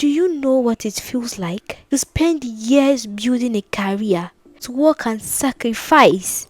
Do you know what it feels like to spend years building a career, to work and sacrifice,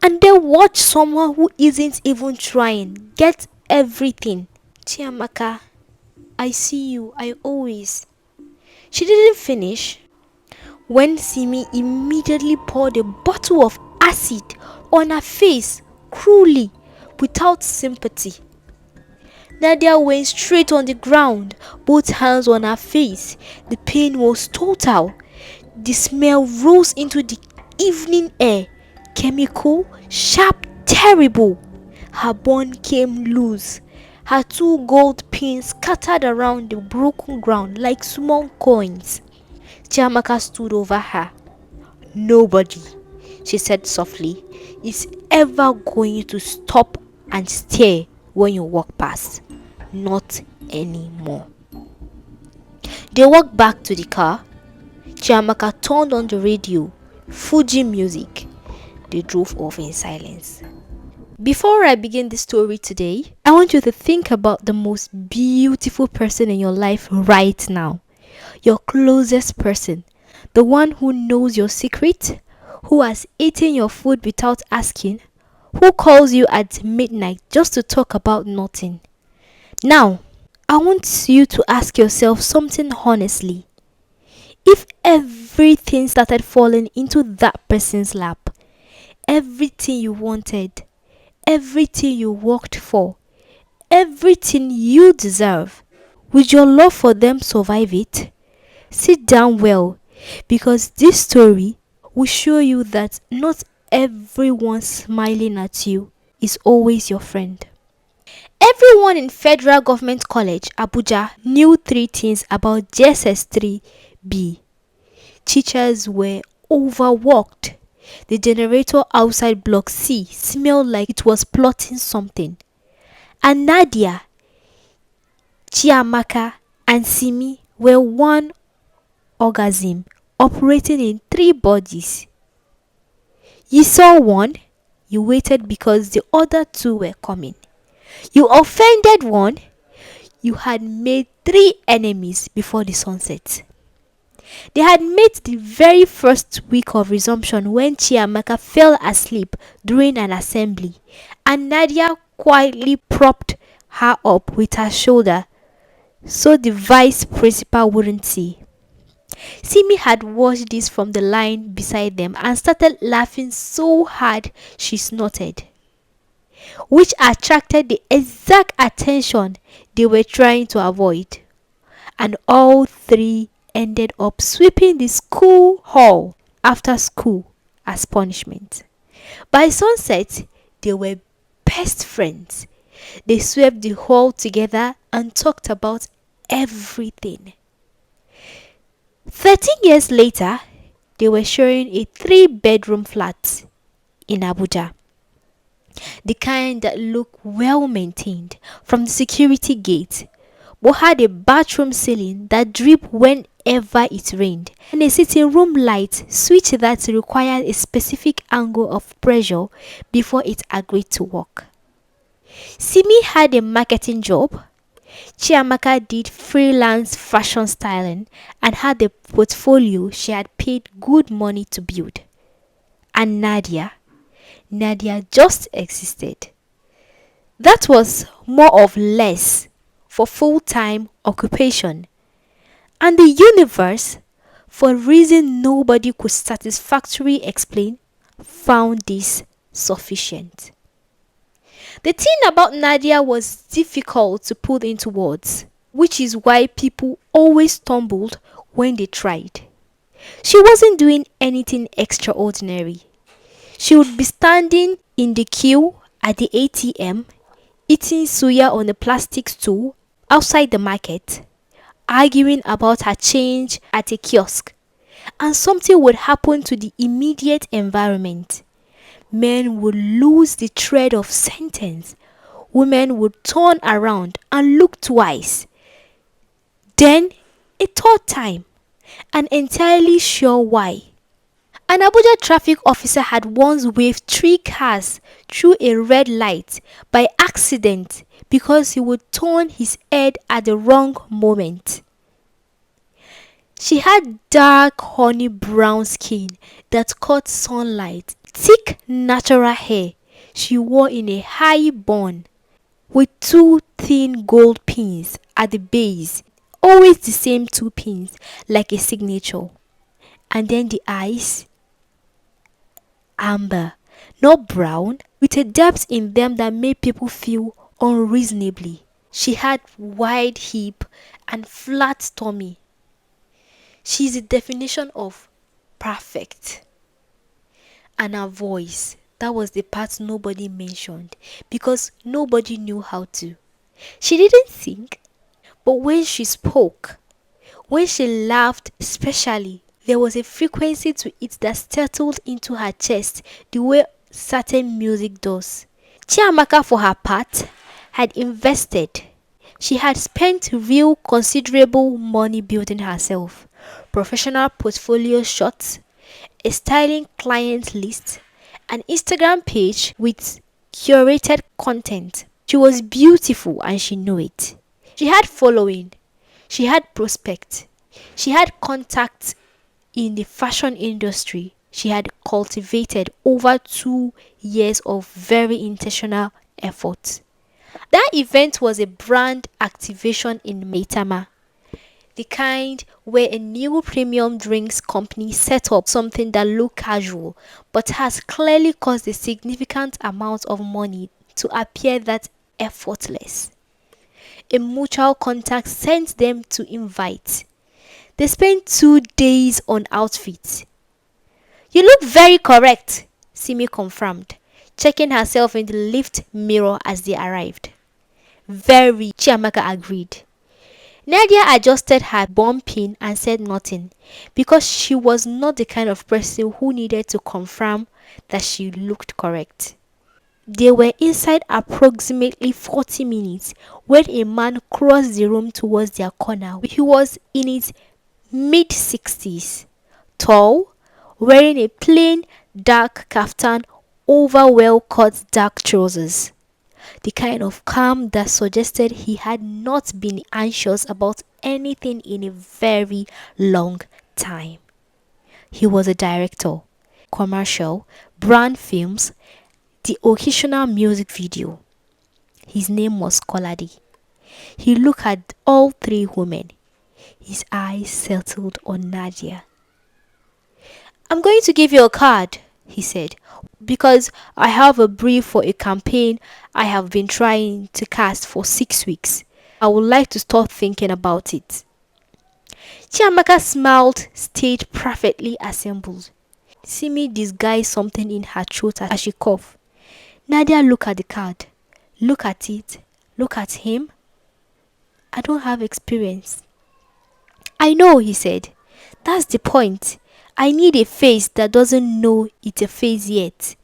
and then watch someone who isn't even trying get everything? Chiamaka, I see you, I always. She didn't finish when Simi immediately poured a bottle of acid on her face cruelly, without sympathy. Nadia went straight on the ground, both hands on her face. The pain was total. The smell rose into the evening air. Chemical, sharp, terrible. Her bun came loose. Her 2 gold pins scattered around the broken ground like small coins. Chiamaka stood over her. Nobody, she said softly, is ever going to stop and stare when you walk past. Not anymore. They walked back to the car. Chiamaka turned on the radio, Fuji music. They drove off in silence. Before I begin the story today, I want you to think about the most beautiful person in your life right now. Your closest person. The one who knows your secret, who has eaten your food without asking, who calls you at midnight just to talk about nothing. Now, I want you to ask yourself something honestly. If everything started falling into that person's lap, everything you wanted, everything you worked for, everything you deserve, would your love for them survive it? Sit down well, because this story will show you that not everyone smiling at you is always your friend. Everyone in Federal Government College, Abuja, knew 3 things about JSS 3B. Teachers were overworked. The generator outside Block C smelled like it was plotting something. And Nadia, Chiamaka, and Simi were one organism operating in 3 bodies. You saw one, you waited because the other 2 were coming. You offended one, you had made 3 enemies before the sunset. They had met the very first week of resumption when Chiamaka fell asleep during an assembly, and Nadia quietly propped her up with her shoulder so the vice principal wouldn't see. Simi had watched this from the line beside them and started laughing so hard she snorted, which attracted the exact attention they were trying to avoid. And all 3 ended up sweeping the school hall after school as punishment. By sunset, they were best friends. They swept the hall together and talked about everything. 13 years later, they were sharing a 3-bedroom flat in Abuja. The kind that looked well maintained from the security gate, but had a bathroom ceiling that dripped whenever it rained, and a sitting room light switch that required a specific angle of pressure before it agreed to work. Simi had a marketing job. Chiamaka did freelance fashion styling and had a portfolio she had paid good money to build. And Nadia just existed. That was more or less for full-time occupation. And the universe, for a reason nobody could satisfactorily explain, found this sufficient. The thing about Nadia was difficult to put into words, which is why people always stumbled when they tried. She wasn't doing anything extraordinary. She would be standing in the queue at the ATM, eating suya on a plastic stool outside the market, arguing about her change at a kiosk, and something would happen to the immediate environment. Men would lose the thread of sentence. Women would turn around and look twice. Then, a third time, and entirely sure why. An Abuja traffic officer had once waved 3 cars through a red light by accident because he would turn his head at the wrong moment. She had dark honey brown skin that caught sunlight, thick natural hair she wore in a high bun with two thin gold pins at the base, always the same two pins, like a signature. And then the eyes, amber, not brown, with a depth in them that made people feel unreasonably. She had wide hip and flat tummy. She's the definition of perfect. And her voice, that was the part nobody mentioned because nobody knew how to. She didn't sing, but when she spoke, when she laughed especially, there was a frequency to it that settled into her chest the way certain music does. Chiamaka, for her part, had invested. She had spent real considerable money building herself. Professional portfolio shots, a styling client list, an Instagram page with curated content. She was beautiful and she knew it. She had following, she had prospects, she had contacts in the fashion industry. She had cultivated over 2 years of very intentional effort. That event was a brand activation in Maitama, the kind where a new premium drinks company set up something that looked casual but has clearly cost a significant amount of money to appear that effortless. A mutual contact sent them to invite. They spent 2 days on outfits. You look very correct, Simi confirmed, checking herself in the lift mirror as they arrived. Very, Chiamaka agreed. Nadia adjusted her bum pin and said nothing because she was not the kind of person who needed to confirm that she looked correct. They were inside approximately 40 minutes when a man crossed the room towards their corner. He was in his mid-60s, tall, wearing a plain dark kaftan over well-cut dark trousers. The kind of calm that suggested he had not been anxious about anything in a very long time. He was a director, commercial, brand films, the occasional music video. His name was Koladi. He looked at all three women. His eyes settled on Nadia. I'm going to give you a card, he said, because I have a brief for a campaign I have been trying to cast for 6 weeks. I would like to start thinking about it. Chiamaka smiled, stayed perfectly assembled. Simi disguised something in her throat as she coughed. Nadia looked at the card. Look at it. Look at him. I don't have experience. I know, he said. That's the point. I need a face that doesn't know it's a face yet.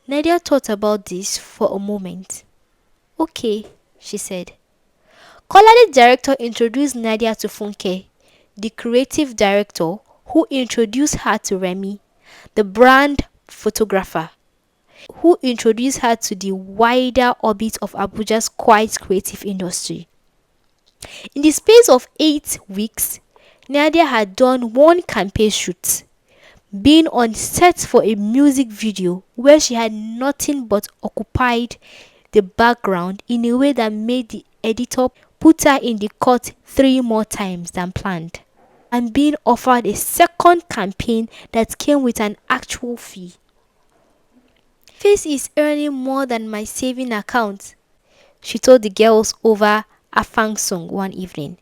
Nadia thought about this for a moment. Okay, she said. Kolade director introduced Nadia to Funke, the creative director who introduced her to Remy, the brand photographer, who introduced her to the wider orbit of Abuja's quiet creative industry. In the space of 8 weeks, Nadia had done one campaign shoot, being on set for a music video where she had nothing but occupied the background in a way that made the editor put her in the cut 3 more times than planned, and being offered a second campaign that came with an actual fee. Face is earning more than my saving account, she told the girls over a fang song one evening.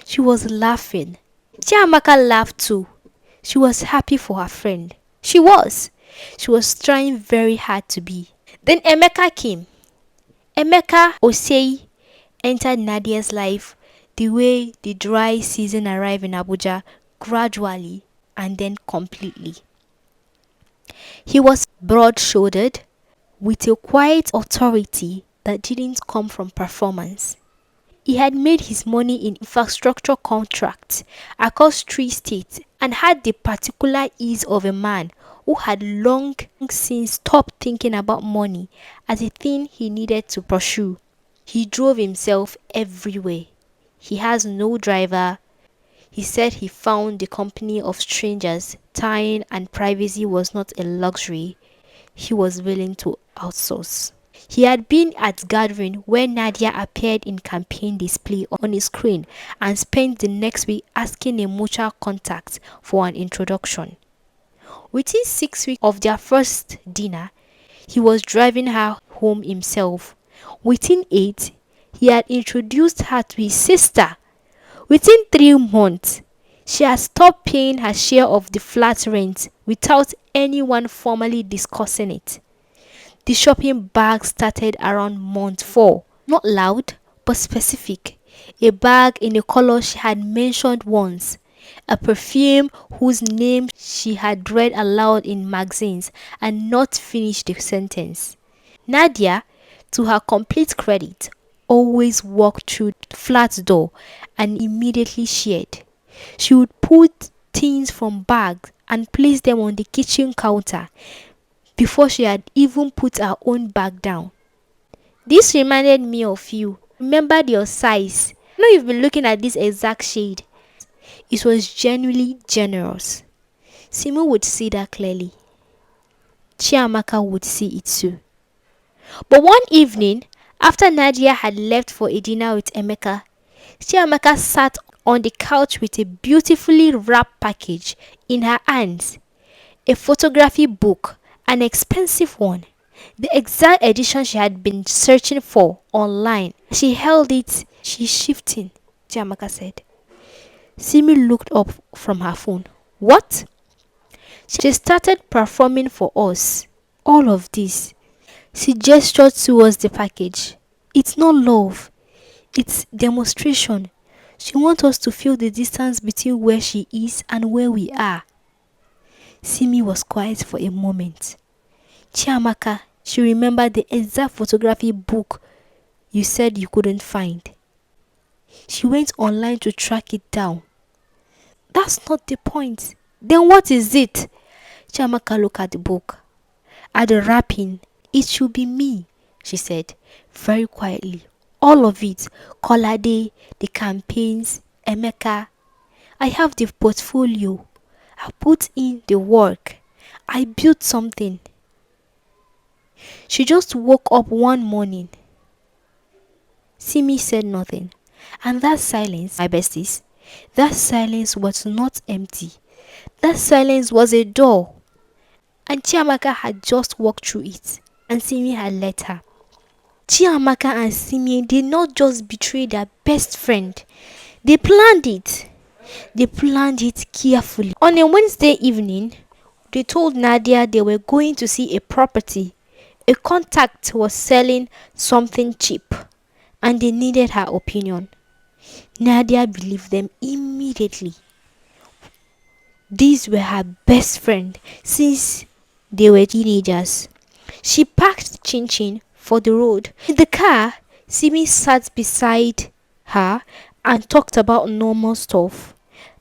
She was laughing. Chiamaka laughed too. She was happy for her friend. She was. She was trying very hard to be. Then Emeka came. Emeka Osei entered Nadia's life the way the dry season arrived in Abuja, gradually and then completely. He was broad-shouldered, with a quiet authority that didn't come from performance. He had made his money in infrastructure contracts across 3 states and had the particular ease of a man who had long since stopped thinking about money as a thing he needed to pursue. He drove himself everywhere. He has no driver. He said he found the company of strangers tiring and privacy was not a luxury he was willing to outsource. He had been at gathering where Nadia appeared in campaign display on his screen and spent the next week asking a mutual contact for an introduction. Within 6 weeks of their first dinner, he was driving her home himself. Within 8, he had introduced her to his sister. Within 3 months, she had stopped paying her share of the flat rent without anyone formally discussing it. The shopping bag started around month 4. Not loud, but specific. A bag in a color she had mentioned once. A perfume whose name she had read aloud in magazines and not finished the sentence. Nadia, to her complete credit, always walked through the flat door and immediately shared. She would put things from bags and place them on the kitchen counter before she had even put her own bag down. This reminded me of you. Remembered your size. I know you've been looking at this exact shade. It was genuinely generous. Simu would see that clearly. Chiamaka would see it too. But one evening, after Nadia had left for a dinner with Emeka, Chiamaka sat on the couch with a beautifully wrapped package in her hands. A photography book, an expensive one. The exact edition she had been searching for online. She held it. She's shifting, Chiamaka said. Simi looked up from her phone. What? She started performing for us. All of this. She gestured towards the package. It's not love. It's demonstration. She wants us to feel the distance between where she is and where we are. Simi was quiet for a moment. Chiamaka, she remembered the exact photography book you said you couldn't find. She went online to track it down. That's not the point. Then what is it? Chiamaka looked at the book. At the wrapping, it should be me, she said, very quietly. All of it. Kolade, the campaigns, Emeka. I have the portfolio. I put in the work. I built something. She just woke up one morning. Simi said nothing. And that silence, my besties, that silence was not empty. That silence was a door. And Chiamaka had just walked through it. And Simi had let her. Chiamaka and Simi did not just betray their best friend. They planned it. They planned it carefully. On a Wednesday evening, they told Nadia they were going to see a property. A contact was selling something cheap and they needed her opinion. Nadia believed them immediately. These were her best friend since they were teenagers. She packed Chin Chin for the road. In the car, Simi sat beside her and talked about normal stuff.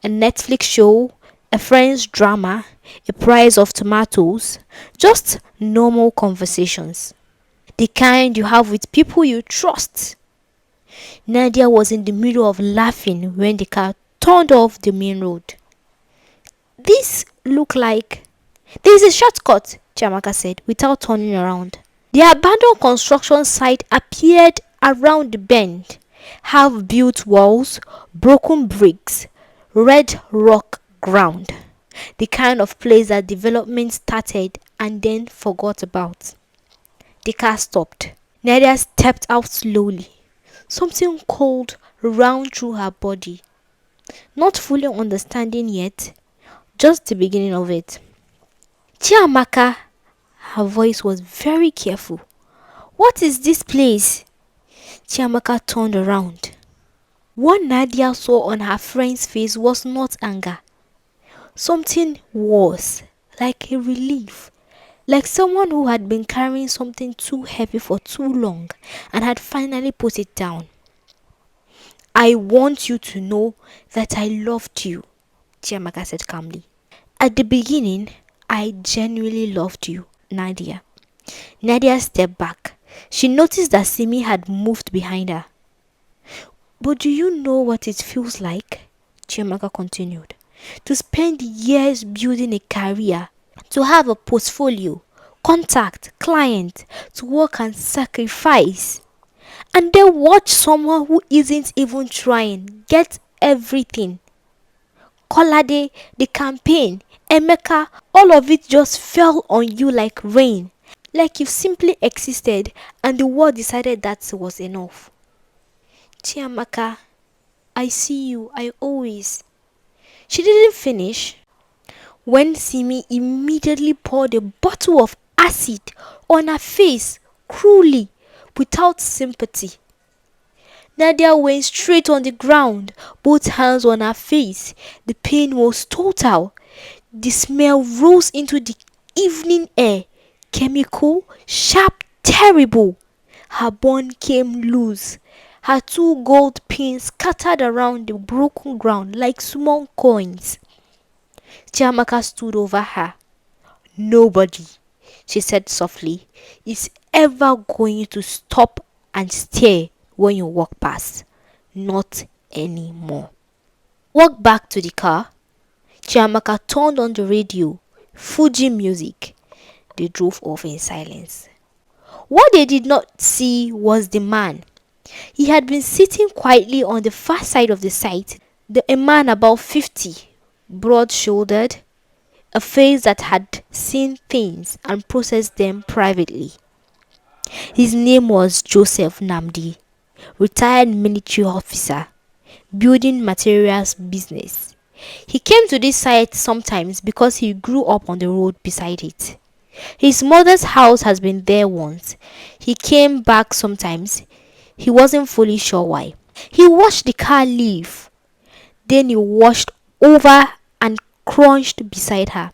A Netflix show, a friend's drama, a price of tomatoes, just normal conversations. The kind you have with people you trust. Nadia was in the middle of laughing when the car turned off the main road. This looked like... There is a shortcut, Chiamaka said, without turning around. The abandoned construction site appeared around the bend. Half-built walls, broken bricks, red rock ground. The kind of place that development started and then forgot about. The car stopped. Nadia stepped out slowly. Something cold ran through her body. Not fully understanding yet, just the beginning of it. Chiamaka, her voice was very careful. What is this place? Chiamaka turned around. What Nadia saw on her friend's face was not anger. Something worse, like a relief. Like someone who had been carrying something too heavy for too long and had finally put it down. I want you to know that I loved you, Chiamaka said calmly. At the beginning, I genuinely loved you, Nadia. Nadia stepped back. She noticed that Simi had moved behind her. But do you know what it feels like? Chiamaka continued. To spend years building a career, to have a portfolio, contact, client, to work and sacrifice, and then watch someone who isn't even trying get everything. Kolade, the campaign, Emeka, all of it just fell on you like rain. Like you simply existed and the world decided that was enough. Chiamaka, I see you, I always. She didn't finish when Simi immediately poured a bottle of acid on her face cruelly, without sympathy. Nadia went straight on the ground, both hands on her face. The pain was total. The smell rose into the evening air. Chemical, sharp, terrible. Her bun came loose. Her two gold pins scattered around the broken ground like small coins. Chiamaka stood over her. Nobody, she said softly, is ever going to stop and stare when you walk past. Not anymore. Walk back to the car. Chiamaka turned on the radio. Fuji music. They drove off in silence. What they did not see was the man. He had been sitting quietly on the far side of the site. A man about 50, broad-shouldered, a face that had seen things and processed them privately. His name was Joseph Namdi, retired military officer, building materials business. He came to this site sometimes because he grew up on the road beside it. His mother's house has been there once. He came back sometimes. He wasn't fully sure why. He watched the car leave. Then he washed over and crouched beside her.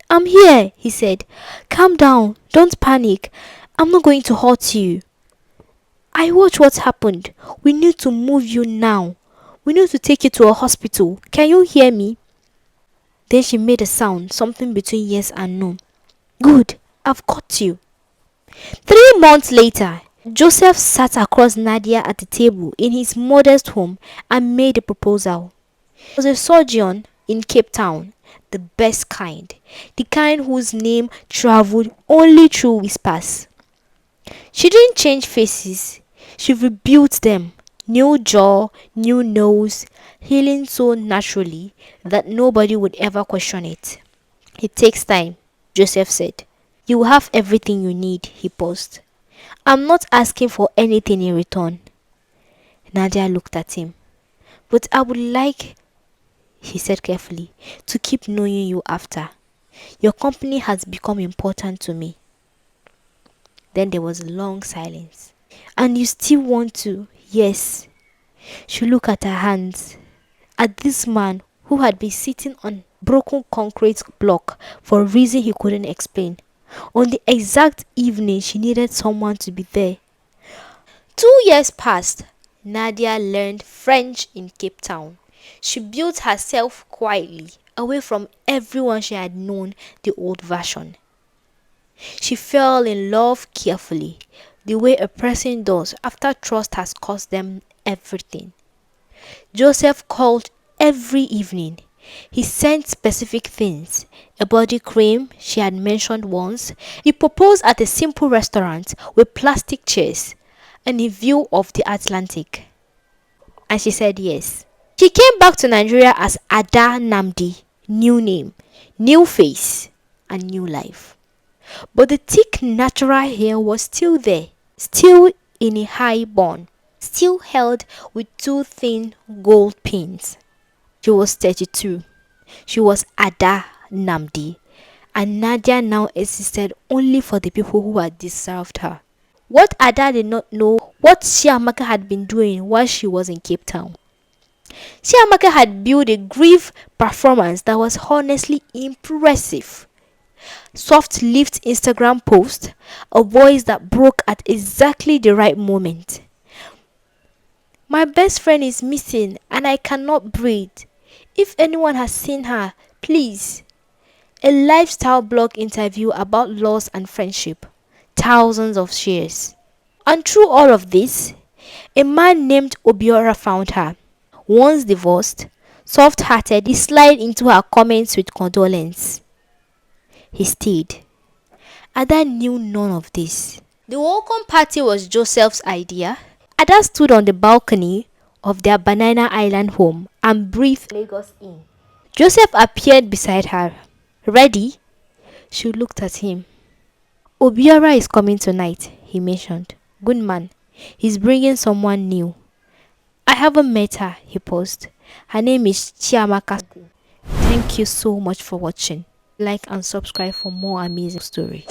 I'm here, he said. Calm down. Don't panic. I'm not going to hurt you. I watched what happened. We need to move you now. We need to take you to a hospital. Can you hear me? Then she made a sound, something between yes and no. Good. I've got you. 3 months later, Joseph sat across Nadia at the table in his modest home and made a proposal. He was a surgeon in Cape Town, the best kind, the kind whose name traveled only through whispers. She didn't change faces, she rebuilt them. New jaw, new nose, healing so naturally that nobody would ever question it. It takes time, Joseph said. You will have everything you need, he paused. I'm not asking for anything in return. Nadia looked at him. But I would like, he said carefully, to keep knowing you after. Your company has become important to me. Then there was a long silence. And you still want to? Yes. She looked at her hands, at this man who had been sitting on broken concrete block for a reason he couldn't explain. On the exact evening she needed someone to be there. 2 years passed. Nadia learned French in Cape Town. She built herself quietly, away from everyone she had known, the old version. She fell in love carefully, the way a person does after trust has cost them everything. Joseph called every evening. He sent specific things. A body cream she had mentioned once. He proposed at a simple restaurant with plastic chairs and a view of the Atlantic. And she said yes. She came back to Nigeria as Ada Namdi. New name, new face, and new life. But the thick natural hair was still there, still in a high bun, still held with 2 thin gold pins. She was 32. She was Ada Namdi, and Nadia now existed only for the people who had deserved her. What Ada did not know what Chiamaka had been doing while she was in Cape Town. Chiamaka had built a grief performance that was honestly impressive. Soft lift Instagram post, a voice that broke at exactly the right moment. My best friend is missing and I cannot breathe. If anyone has seen her, please. A lifestyle blog interview about loss and friendship. Thousands of shares. And through all of this, a man named Obiora found her. Once divorced, Soft-hearted, he slid into her comments with condolence. He stayed. Ada knew none of this. The welcome party was Joseph's idea. Ada stood on the balcony of their Banana Island home and breathed Lagos in. Joseph appeared beside her. Ready? She looked at him. Obiora is coming tonight, he mentioned. Good man. He's bringing someone new. I haven't met her, he paused. Her name is Chiamaka. Thank you so much for watching. Like and subscribe for more amazing stories.